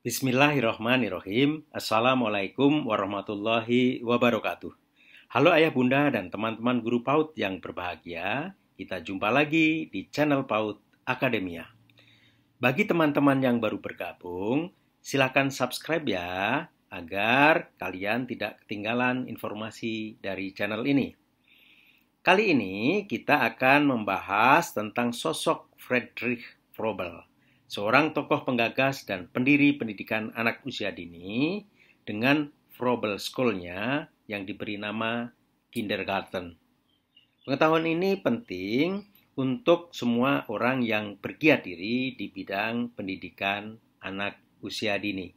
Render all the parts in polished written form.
Bismillahirrahmanirrahim. Assalamualaikum warahmatullahi wabarakatuh. Halo ayah bunda dan teman-teman guru PAUD yang berbahagia. Kita jumpa lagi di channel PAUD Akademia. Bagi teman-teman yang baru bergabung, silakan subscribe ya, agar kalian tidak ketinggalan informasi dari channel ini. Kali ini kita akan membahas tentang sosok Friedrich Froebel, seorang tokoh penggagas dan pendiri pendidikan anak usia dini dengan Froebel School-nya yang diberi nama kindergarten. Pengetahuan ini penting untuk semua orang yang bergiat diri di bidang pendidikan anak usia dini.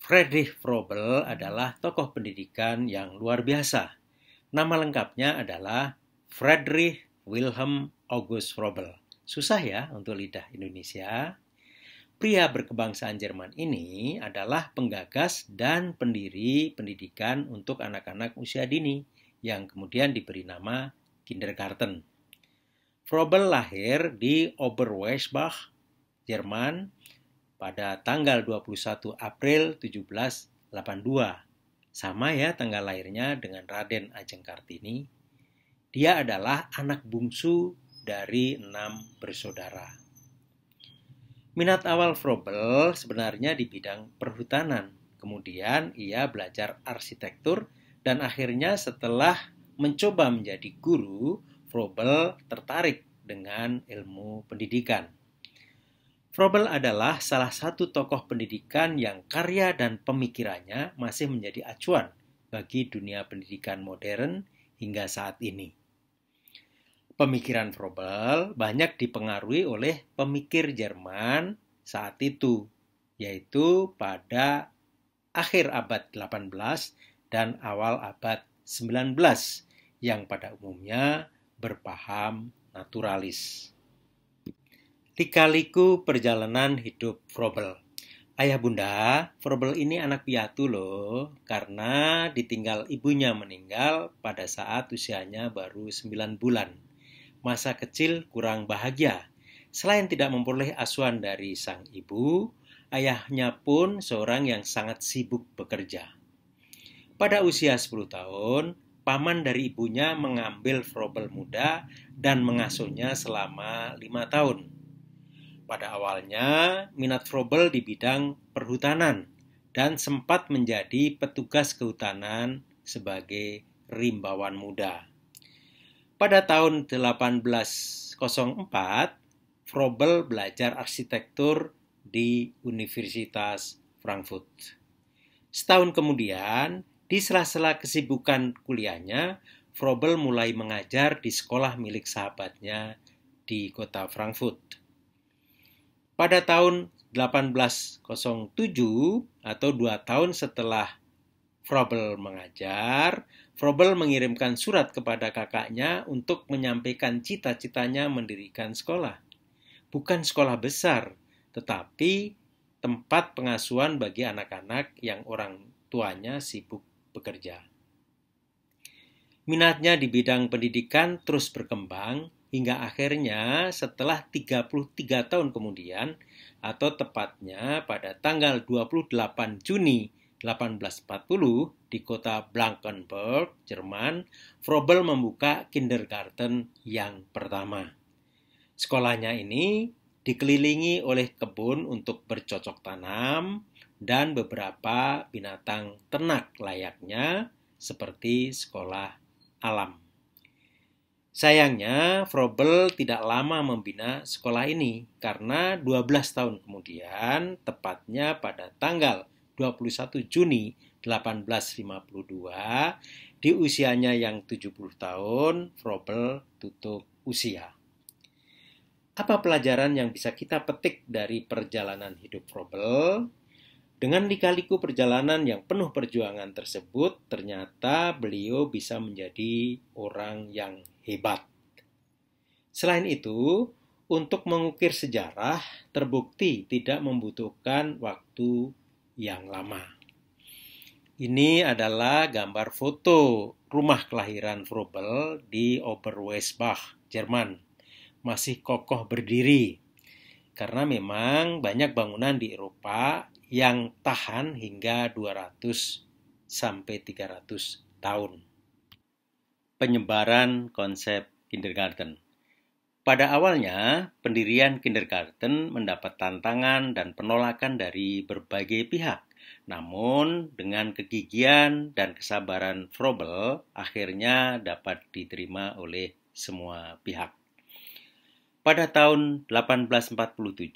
Friedrich Froebel adalah tokoh pendidikan yang luar biasa. Nama lengkapnya adalah Friedrich Wilhelm August Froebel. Susah ya untuk lidah Indonesia. Pria berkebangsaan Jerman ini adalah penggagas dan pendiri pendidikan untuk anak-anak usia dini yang kemudian diberi nama kindergarten. Froebel lahir di Oberweisbach, Jerman pada tanggal 21 April 1782. Sama ya tanggal lahirnya dengan Raden Ajeng Kartini. Dia adalah anak bungsu dari 6 bersaudara. Minat awal Froebel sebenarnya di bidang perhutanan. Kemudian ia belajar arsitektur dan akhirnya setelah mencoba menjadi guru, Froebel tertarik dengan ilmu pendidikan. Froebel adalah salah satu tokoh pendidikan yang karya dan pemikirannya masih menjadi acuan bagi dunia pendidikan modern hingga saat ini. Pemikiran Froebel banyak dipengaruhi oleh pemikir Jerman saat itu, yaitu pada akhir abad 18 dan awal abad 19 yang pada umumnya berpaham naturalis. Lika-liku perjalanan hidup Froebel. Ayah bunda, Froebel ini anak piatu loh, karena ditinggal ibunya meninggal pada saat usianya baru 9 bulan. Masa kecil kurang bahagia. Selain tidak memperoleh asuhan dari sang ibu, ayahnya pun seorang yang sangat sibuk bekerja. Pada usia 10 tahun, paman dari ibunya mengambil Froebel muda dan mengasuhnya selama 5 tahun. Pada awalnya, minat Froebel di bidang perhutanan dan sempat menjadi petugas kehutanan sebagai rimbawan muda. Pada tahun 1804, Froebel belajar arsitektur di Universitas Frankfurt. Setahun kemudian, di sela-sela kesibukan kuliahnya, Froebel mulai mengajar di sekolah milik sahabatnya di kota Frankfurt. Pada tahun 1807 atau 2 tahun setelah Froebel mengajar, Froebel mengirimkan surat kepada kakaknya untuk menyampaikan cita-citanya mendirikan sekolah. Bukan sekolah besar, tetapi tempat pengasuhan bagi anak-anak yang orang tuanya sibuk bekerja. Minatnya di bidang pendidikan terus berkembang hingga akhirnya setelah 33 tahun kemudian, atau tepatnya pada tanggal 28 Juni 1840 di kota Blankenburg, Jerman, Froebel membuka kindergarten yang pertama. Sekolahnya ini dikelilingi oleh kebun untuk bercocok tanam dan beberapa binatang ternak layaknya seperti sekolah alam. Sayangnya, Froebel tidak lama membina sekolah ini karena 12 tahun kemudian, tepatnya pada tanggal 21 Juni 1852, di usianya yang 70 tahun, Froebel tutup usia. Apa pelajaran yang bisa kita petik dari perjalanan hidup Froebel? Dengan lika-liku perjalanan yang penuh perjuangan tersebut, ternyata beliau bisa menjadi orang yang hebat. Selain itu, untuk mengukir sejarah terbukti tidak membutuhkan waktu yang lama. Ini adalah gambar foto rumah kelahiran Froebel di Oberweisbach, Jerman. Masih kokoh berdiri. Karena memang banyak bangunan di Eropa yang tahan hingga 200 sampai 300 tahun. Penyebaran konsep kindergarten. Pada awalnya, pendirian kindergarten mendapat tantangan dan penolakan dari berbagai pihak. Namun, dengan kegigihan dan kesabaran Froebel, akhirnya dapat diterima oleh semua pihak. Pada tahun 1847,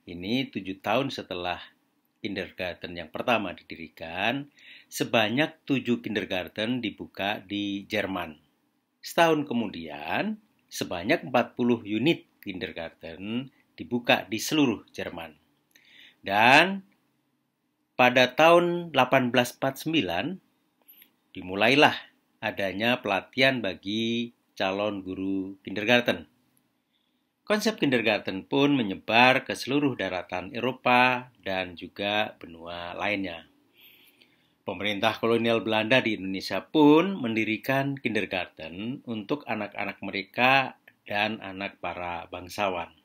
ini 7 tahun setelah kindergarten yang pertama didirikan, sebanyak 7 kindergarten dibuka di Jerman. Setahun kemudian, sebanyak 40 unit kindergarten dibuka di seluruh Jerman. Dan pada tahun 1849, dimulailah adanya pelatihan bagi calon guru kindergarten. Konsep kindergarten pun menyebar ke seluruh daratan Eropa dan juga benua lainnya. Pemerintah kolonial Belanda di Indonesia pun mendirikan kindergarten untuk anak-anak mereka dan anak para bangsawan.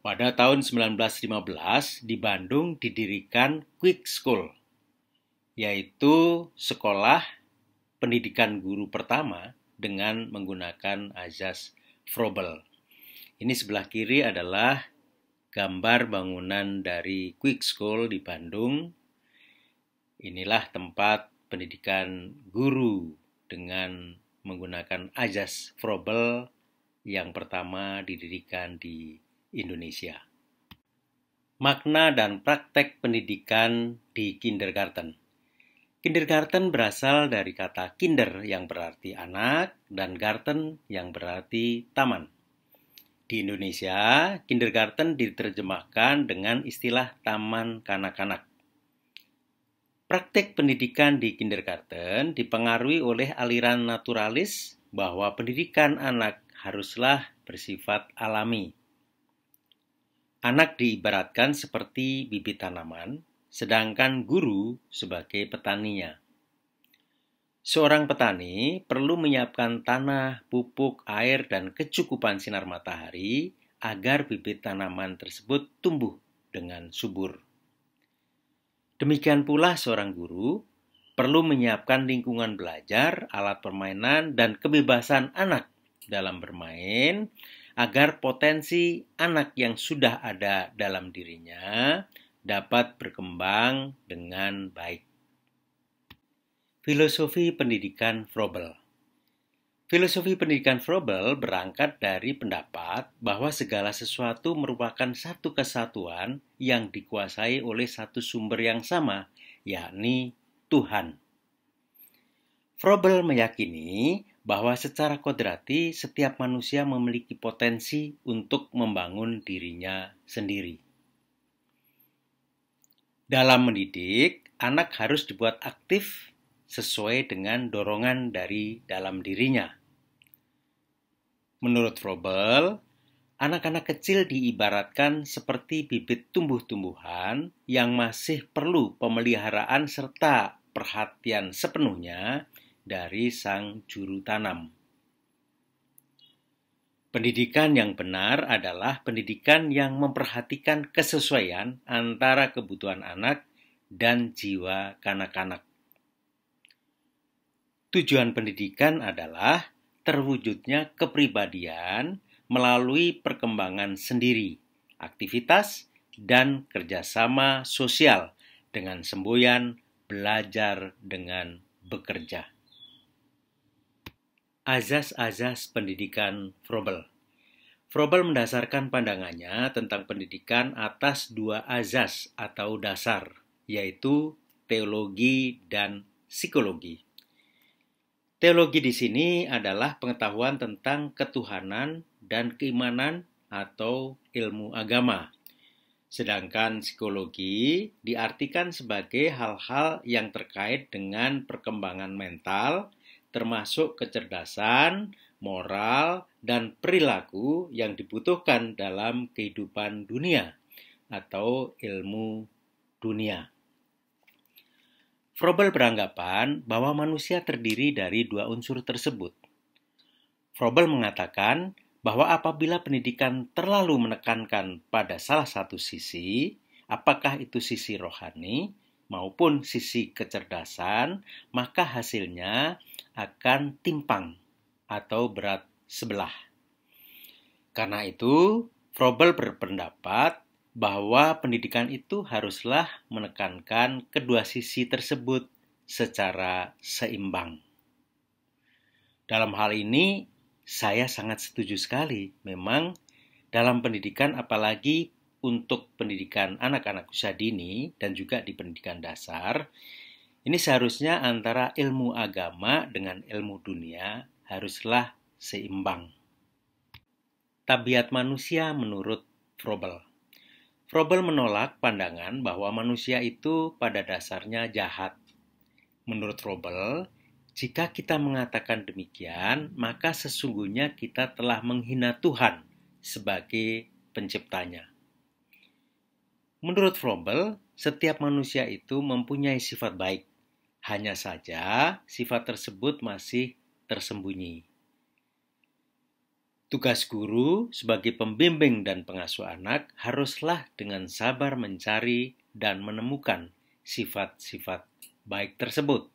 Pada tahun 1915 di Bandung didirikan Quick School, yaitu sekolah pendidikan guru pertama dengan menggunakan azas Froebel. Ini sebelah kiri adalah gambar bangunan dari Quick School di Bandung. Inilah tempat pendidikan guru dengan menggunakan azas Froebel yang pertama didirikan di Indonesia. Makna dan praktek pendidikan di kindergarten. Kindergarten berasal dari kata kinder yang berarti anak dan garten yang berarti taman. Di Indonesia, kindergarten diterjemahkan dengan istilah taman kanak-kanak. Praktek pendidikan di kindergarten dipengaruhi oleh aliran naturalis bahwa pendidikan anak haruslah bersifat alami. Anak diibaratkan seperti bibit tanaman, sedangkan guru sebagai petaninya. Seorang petani perlu menyiapkan tanah, pupuk, air, dan kecukupan sinar matahari agar bibit tanaman tersebut tumbuh dengan subur. Demikian pula seorang guru perlu menyiapkan lingkungan belajar, alat permainan, dan kebebasan anak dalam bermain agar potensi anak yang sudah ada dalam dirinya dapat berkembang dengan baik. Filosofi pendidikan Froebel. Filosofi pendidikan Froebel berangkat dari pendapat bahwa segala sesuatu merupakan satu kesatuan yang dikuasai oleh satu sumber yang sama, yakni Tuhan. Froebel meyakini bahwa secara kodrati setiap manusia memiliki potensi untuk membangun dirinya sendiri. Dalam mendidik, anak harus dibuat aktif sesuai dengan dorongan dari dalam dirinya. Menurut Froebel, anak-anak kecil diibaratkan seperti bibit tumbuh-tumbuhan yang masih perlu pemeliharaan serta perhatian sepenuhnya dari sang juru tanam. Pendidikan yang benar adalah pendidikan yang memperhatikan kesesuaian antara kebutuhan anak dan jiwa kanak-kanak. Tujuan pendidikan adalah terwujudnya kepribadian melalui perkembangan sendiri, aktivitas, dan kerjasama sosial dengan semboyan belajar dengan bekerja. Azas-azas pendidikan Froebel. Froebel mendasarkan pandangannya tentang pendidikan atas dua azas atau dasar, yaitu teologi dan psikologi. Teologi di sini adalah pengetahuan tentang ketuhanan dan keimanan atau ilmu agama. Sedangkan psikologi diartikan sebagai hal-hal yang terkait dengan perkembangan mental, termasuk kecerdasan, moral, dan perilaku yang dibutuhkan dalam kehidupan dunia atau ilmu dunia. Froebel beranggapan bahwa manusia terdiri dari dua unsur tersebut. Froebel mengatakan bahwa apabila pendidikan terlalu menekankan pada salah satu sisi, apakah itu sisi rohani maupun sisi kecerdasan, maka hasilnya akan timpang atau berat sebelah. Karena itu, Froebel berpendapat bahwa pendidikan itu haruslah menekankan kedua sisi tersebut secara seimbang. Dalam hal ini, saya sangat setuju sekali. Memang dalam pendidikan, apalagi untuk pendidikan anak-anak usia dini dan juga di pendidikan dasar, ini seharusnya antara ilmu agama dengan ilmu dunia haruslah seimbang. Tabiat manusia menurut Froebel. Froebel menolak pandangan bahwa manusia itu pada dasarnya jahat. Menurut Froebel, jika kita mengatakan demikian, maka sesungguhnya kita telah menghina Tuhan sebagai penciptanya. Menurut Froebel, setiap manusia itu mempunyai sifat baik. Hanya saja sifat tersebut masih tersembunyi. Tugas guru sebagai pembimbing dan pengasuh anak haruslah dengan sabar mencari dan menemukan sifat-sifat baik tersebut.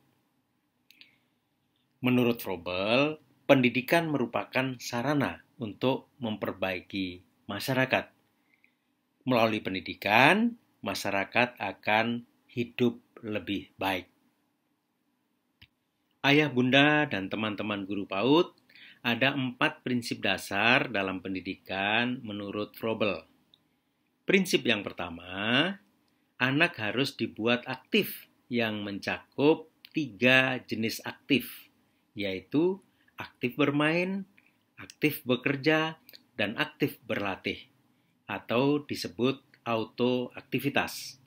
Menurut Froebel, pendidikan merupakan sarana untuk memperbaiki masyarakat. Melalui pendidikan, masyarakat akan hidup lebih baik. Ayah, bunda, dan teman-teman guru PAUD, ada 4 prinsip dasar dalam pendidikan menurut Froebel. Prinsip yang pertama, anak harus dibuat aktif yang mencakup 3 jenis aktif, yaitu aktif bermain, aktif bekerja, dan aktif berlatih, atau disebut autoaktivitas.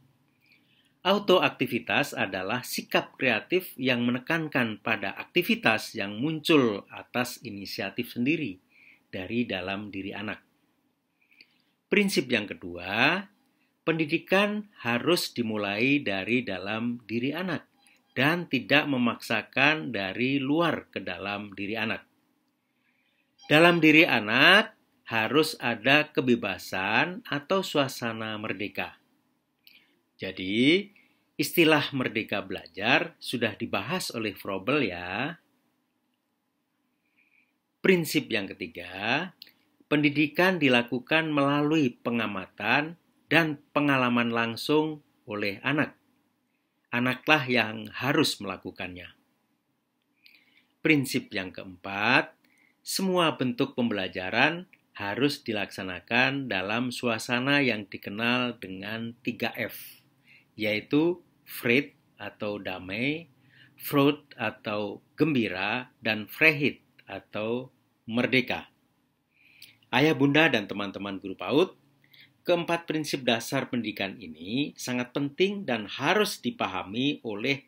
Autoaktivitas adalah sikap kreatif yang menekankan pada aktivitas yang muncul atas inisiatif sendiri dari dalam diri anak. Prinsip yang kedua, pendidikan harus dimulai dari dalam diri anak dan tidak memaksakan dari luar ke dalam diri anak. Dalam diri anak harus ada kebebasan atau suasana merdeka. Jadi, istilah merdeka belajar sudah dibahas oleh Froebel ya. Prinsip yang ketiga, pendidikan dilakukan melalui pengamatan dan pengalaman langsung oleh anak. Anaklah yang harus melakukannya. Prinsip yang keempat, semua bentuk pembelajaran harus dilaksanakan dalam suasana yang dikenal dengan 3F, yaitu Fried atau damai, Freud atau gembira, dan Freiheit atau merdeka. Ayah, bunda, dan teman-teman guru PAUD, keempat prinsip dasar pendidikan ini sangat penting dan harus dipahami oleh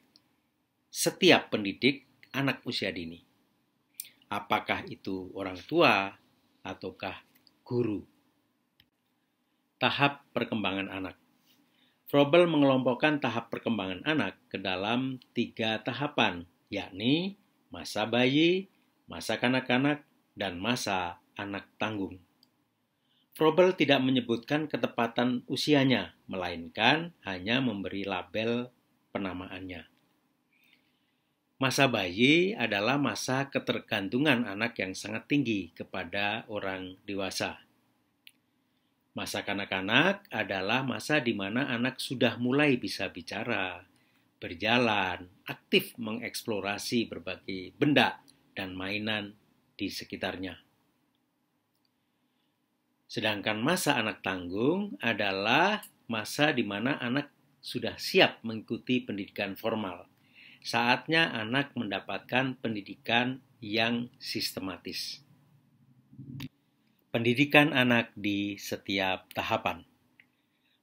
setiap pendidik anak usia dini. Apakah itu orang tua ataukah guru. Tahap perkembangan anak. Froebel mengelompokkan tahap perkembangan anak ke dalam 3 tahapan, yakni masa bayi, masa kanak-kanak, dan masa anak tanggung. Froebel tidak menyebutkan ketepatan usianya, melainkan hanya memberi label penamaannya. Masa bayi adalah masa ketergantungan anak yang sangat tinggi kepada orang dewasa. Masa kanak-kanak adalah masa di mana anak sudah mulai bisa bicara, berjalan, aktif mengeksplorasi berbagai benda dan mainan di sekitarnya. Sedangkan masa anak tanggung adalah masa di mana anak sudah siap mengikuti pendidikan formal. Saatnya anak mendapatkan pendidikan yang sistematis. Pendidikan anak di setiap tahapan.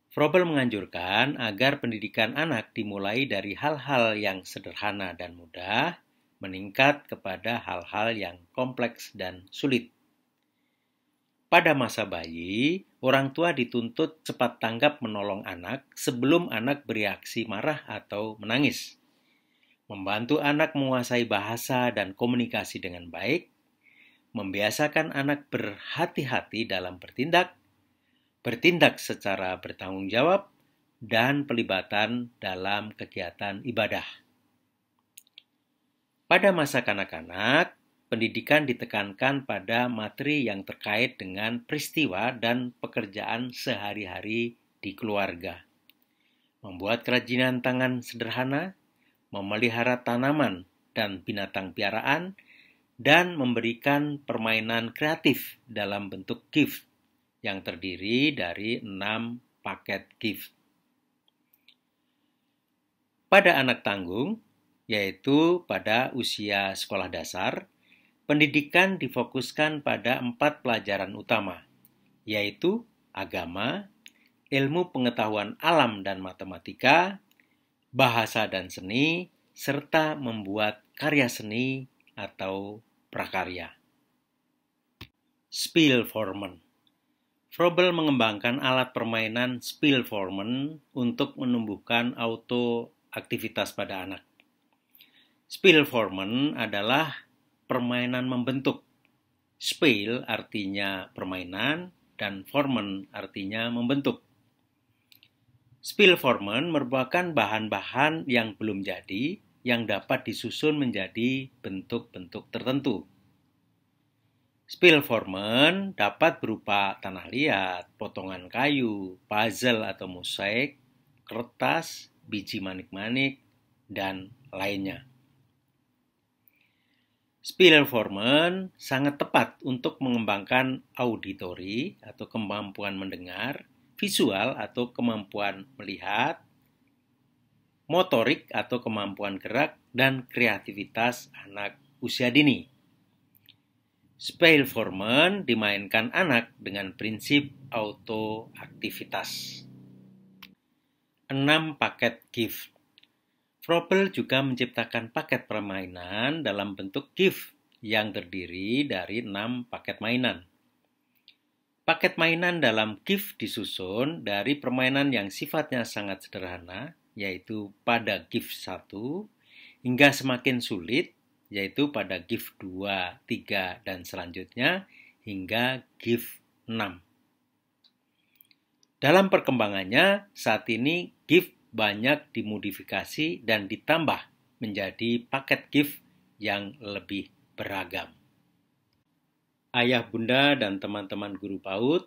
Froebel menganjurkan agar pendidikan anak dimulai dari hal-hal yang sederhana dan mudah, meningkat kepada hal-hal yang kompleks dan sulit. Pada masa bayi, orang tua dituntut cepat tanggap menolong anak sebelum anak bereaksi marah atau menangis. Membantu anak menguasai bahasa dan komunikasi dengan baik, membiasakan anak berhati-hati dalam bertindak secara bertanggung jawab, dan pelibatan dalam kegiatan ibadah. Pada masa kanak-kanak, pendidikan ditekankan pada materi yang terkait dengan peristiwa dan pekerjaan sehari-hari di keluarga. Membuat kerajinan tangan sederhana, memelihara tanaman dan binatang piaraan, dan memberikan permainan kreatif dalam bentuk gift yang terdiri dari 6 paket gift. Pada anak tanggung, yaitu pada usia sekolah dasar, pendidikan difokuskan pada 4 pelajaran utama, yaitu agama, ilmu pengetahuan alam dan matematika, bahasa dan seni, serta membuat karya seni atau prakarya. Spielvormen. Froebel mengembangkan alat permainan Spielvormen untuk menumbuhkan aktivitas pada anak. Spielvormen adalah permainan membentuk. Spiel artinya permainan dan Vormen artinya membentuk. Spielvormen merupakan bahan-bahan yang belum jadi yang dapat disusun menjadi bentuk-bentuk tertentu. Spielvormen dapat berupa tanah liat, potongan kayu, puzzle atau mosaik, kertas, biji manik-manik, dan lainnya. Spielvormen sangat tepat untuk mengembangkan auditori atau kemampuan mendengar, visual atau kemampuan melihat, motorik atau kemampuan gerak, dan kreativitas anak usia dini. Spielvormen dimainkan anak dengan prinsip autoaktivitas. 6 paket gift. Froebel juga menciptakan paket permainan dalam bentuk gift yang terdiri dari 6 paket mainan. Paket mainan dalam gift disusun dari permainan yang sifatnya sangat sederhana, yaitu pada gift 1, hingga semakin sulit, yaitu pada gift 2, 3, dan selanjutnya hingga gift 6. Dalam perkembangannya, saat ini gift banyak dimodifikasi dan ditambah menjadi paket gift yang lebih beragam. Ayah, bunda, dan teman-teman guru PAUD,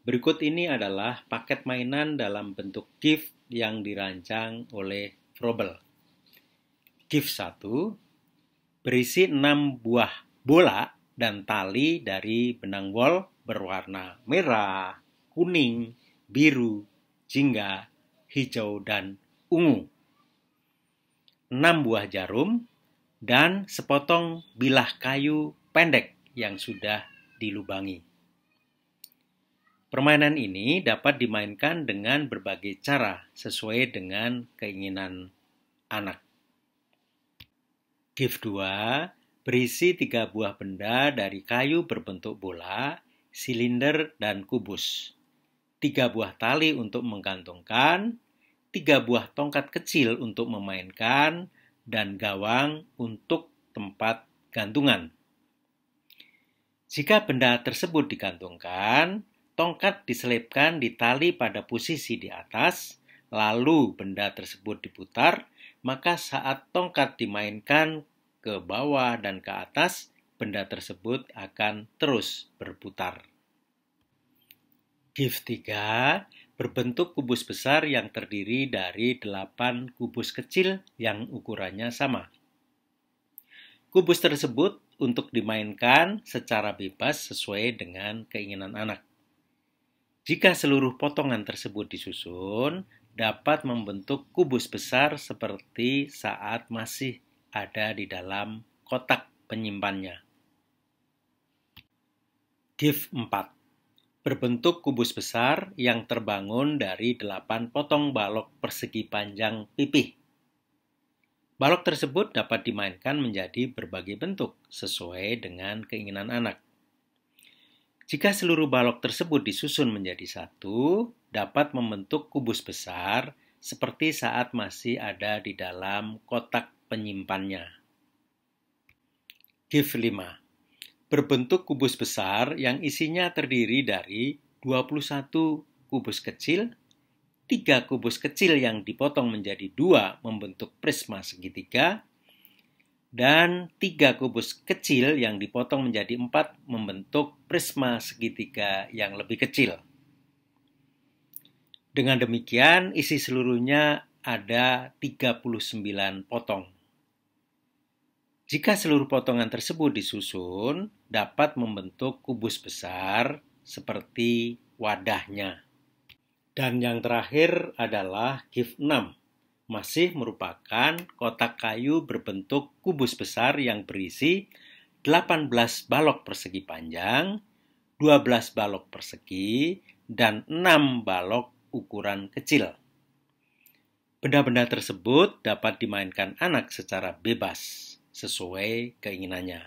berikut ini adalah paket mainan dalam bentuk gift yang dirancang oleh Froebel. Gift 1 berisi 6 buah bola dan tali dari benang wol berwarna merah, kuning, biru, jingga, hijau, dan ungu. 6 buah jarum dan sepotong bilah kayu pendek yang sudah dilubangi. Permainan ini dapat dimainkan dengan berbagai cara sesuai dengan keinginan anak. Gift 2 berisi 3 buah benda dari kayu berbentuk bola, silinder, dan kubus. 3 buah tali untuk menggantungkan, 3 buah tongkat kecil untuk memainkan, dan gawang untuk tempat gantungan. Jika benda tersebut digantungkan, tongkat diselipkan di tali pada posisi di atas, lalu benda tersebut diputar, maka saat tongkat dimainkan ke bawah dan ke atas, benda tersebut akan terus berputar. Gift 3 berbentuk kubus besar yang terdiri dari 8 kubus kecil yang ukurannya sama. Kubus tersebut untuk dimainkan secara bebas sesuai dengan keinginan anak. Jika seluruh potongan tersebut disusun, dapat membentuk kubus besar seperti saat masih ada di dalam kotak penyimpannya. Gift 4 berbentuk kubus besar yang terbangun dari 8 potong balok persegi panjang pipih. Balok tersebut dapat dimainkan menjadi berbagai bentuk sesuai dengan keinginan anak. Jika seluruh balok tersebut disusun menjadi satu, dapat membentuk kubus besar seperti saat masih ada di dalam kotak penyimpannya. Gift 5 berbentuk kubus besar yang isinya terdiri dari 21 kubus kecil, 3 kubus kecil yang dipotong menjadi 2 membentuk prisma segitiga, dan 3 kubus kecil yang dipotong menjadi 4 membentuk prisma segitiga yang lebih kecil. Dengan demikian, isi seluruhnya ada 39 potong. Jika seluruh potongan tersebut disusun, dapat membentuk kubus besar seperti wadahnya. Dan yang terakhir adalah gift 6. Masih merupakan kotak kayu berbentuk kubus besar yang berisi 18 balok persegi panjang, 12 balok persegi, dan 6 balok ukuran kecil. Benda-benda tersebut dapat dimainkan anak secara bebas, sesuai keinginannya.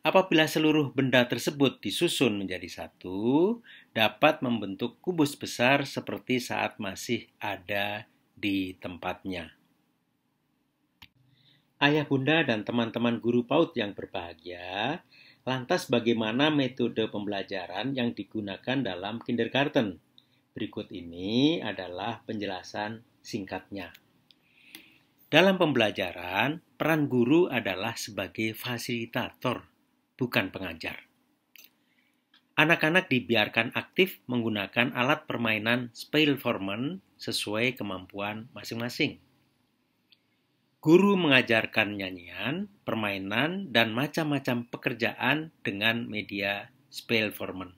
Apabila seluruh benda tersebut disusun menjadi satu, dapat membentuk kubus besar seperti saat masih ada di tempatnya. Ayah, bunda, dan teman-teman guru PAUD yang berbahagia, lantas bagaimana metode pembelajaran yang digunakan dalam kindergarten? Berikut ini adalah penjelasan singkatnya. Dalam pembelajaran, peran guru adalah sebagai fasilitator, bukan pengajar. Anak-anak dibiarkan aktif menggunakan alat permainan Speelvormen sesuai kemampuan masing-masing. Guru mengajarkan nyanyian, permainan, dan macam-macam pekerjaan dengan media Speelvormen.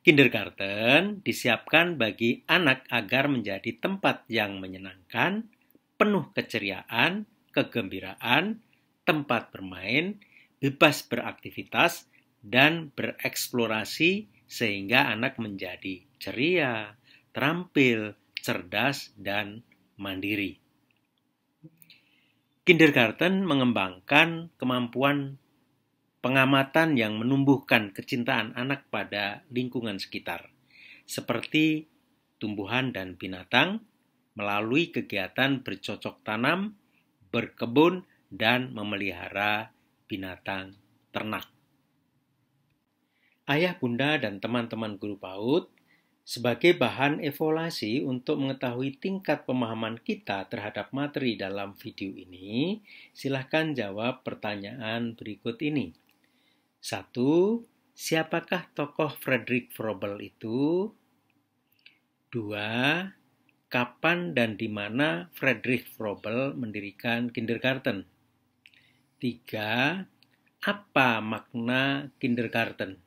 Kindergarten disiapkan bagi anak agar menjadi tempat yang menyenangkan, penuh keceriaan, kegembiraan, tempat bermain, bebas beraktivitas, dan bereksplorasi sehingga anak menjadi ceria, terampil, cerdas, dan mandiri. Kindergarten mengembangkan kemampuan pengamatan yang menumbuhkan kecintaan anak pada lingkungan sekitar, seperti tumbuhan dan binatang, melalui kegiatan bercocok tanam, berkebun, dan memelihara binatang ternak. Ayah, bunda, dan teman-teman guru PAUD, sebagai bahan evaluasi untuk mengetahui tingkat pemahaman kita terhadap materi dalam video ini, silakan jawab pertanyaan berikut ini. 1. Siapakah tokoh Frederick Froebel itu? 2. Kapan dan di mana Frederick Froebel mendirikan kindergarten? 3. Apa makna kindergarten?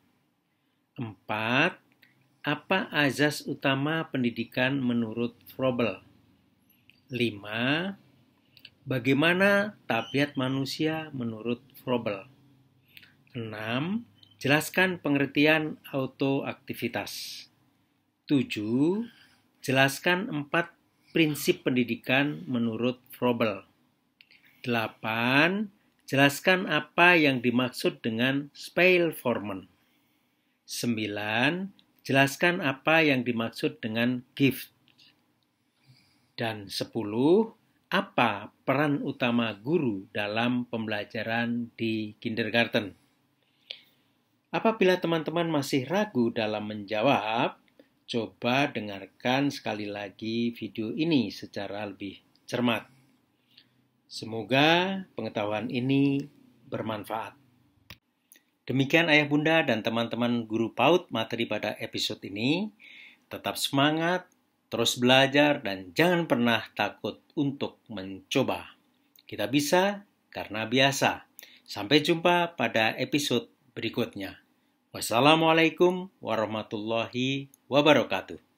4. Apa azas utama pendidikan menurut Froebel? 5. Bagaimana tabiat manusia menurut Froebel? 6. Jelaskan pengertian autoaktivitas. 7. Jelaskan 4 prinsip pendidikan menurut Froebel. 8. Jelaskan apa yang dimaksud dengan Speelvormen. 9. Jelaskan apa yang dimaksud dengan gift. Dan 10. Apa peran utama guru dalam pembelajaran di kindergarten? Apabila teman-teman masih ragu dalam menjawab, coba dengarkan sekali lagi video ini secara lebih cermat. Semoga pengetahuan ini bermanfaat. Demikian ayah, bunda, dan teman-teman guru PAUD materi pada episode ini. Tetap semangat, terus belajar, dan jangan pernah takut untuk mencoba. Kita bisa karena biasa. Sampai jumpa pada episode berikutnya. Wassalamualaikum warahmatullahi wabarakatuh.